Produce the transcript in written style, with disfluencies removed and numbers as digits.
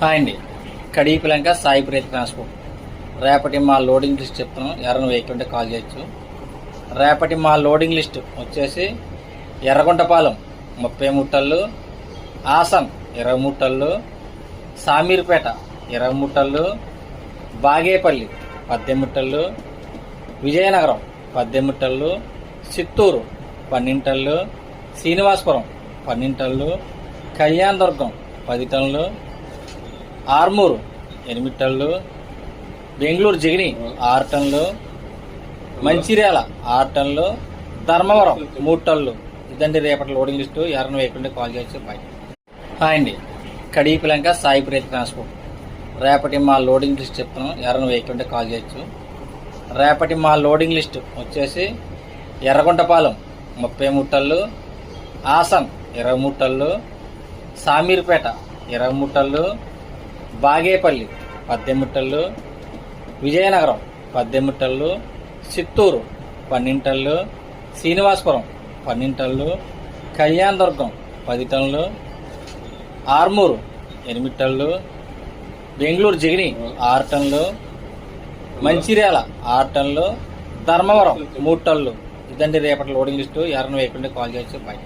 Hi అండి. కడిపిలంక సాయి ప్రీతి transport. రేపటి మా లోడింగ్ లిస్ట్ చెప్తున్నాం. ఎవరైనా వెహికల్ ఉంటే కాల్ చేయొచ్చు. రేపటి మా లోడింగ్ లిస్ట్ వచ్చేసి ఎర్రగుంటపాలెం 33 టన్నులు, ఆసన్ 23 టన్నులు, సామీర్పేట 23 టన్నులు, బాగేపల్లి 18 టన్నులు, విజయనగరం 18 టన్నులు, చిత్తూరు 12 టన్నులు, శ్రీనివాసపురం 12 టన్నులు, కళ్యాణదుర్గం 10 టన్నులు, ఆర్మూరు 8 టన్నులు, బెంగళూరు జిగిని 6 టన్నులు, మంచిర్యాల 6 టన్నులు, ధర్మవరం 3 టన్నులు. ఇదండి రేపటి లోడింగ్ లిస్టు. ఎవరైనా వెహికల్ కాల్ చేయొచ్చు. బాయ్. హాయ్ అండి. కడిపిలంక సాయి ప్రీతి ట్రాన్స్పోర్ట్. రేపటి మా లోడింగ్ లిస్ట్ చెప్తున్నాం. ఎవరైనా వెహికల్ ఉంటే కాల్ చేయొచ్చు. రేపటి మా లోడింగ్ లిస్ట్ వచ్చేసి ఎర్రగుంటపాలెం 33 టన్నులు, ఆసన్ 23 టన్నులు, సామీర్పేట 23 టన్నులు, బాగేపల్లి 18 టన్నులు, విజయనగరం 18 టన్నులు, చిత్తూరు 12 టన్నులు, శ్రీనివాసపురం 12 టన్నులు, కళ్యాణదుర్గం 10 టన్నులు, ఆర్మూరు 8 టన్నులు, బెంగళూరు జిగిని 6 టన్నులు, మంచిర్యాల 6 టన్నులు, ధర్మవరం 3 టన్నులు. ఇదండి రేపటి లోడింగ్ లిస్టు. ఎవరైనా వెహికల్ ఉంటే కాల్ చేయొచ్చు. బాయ్.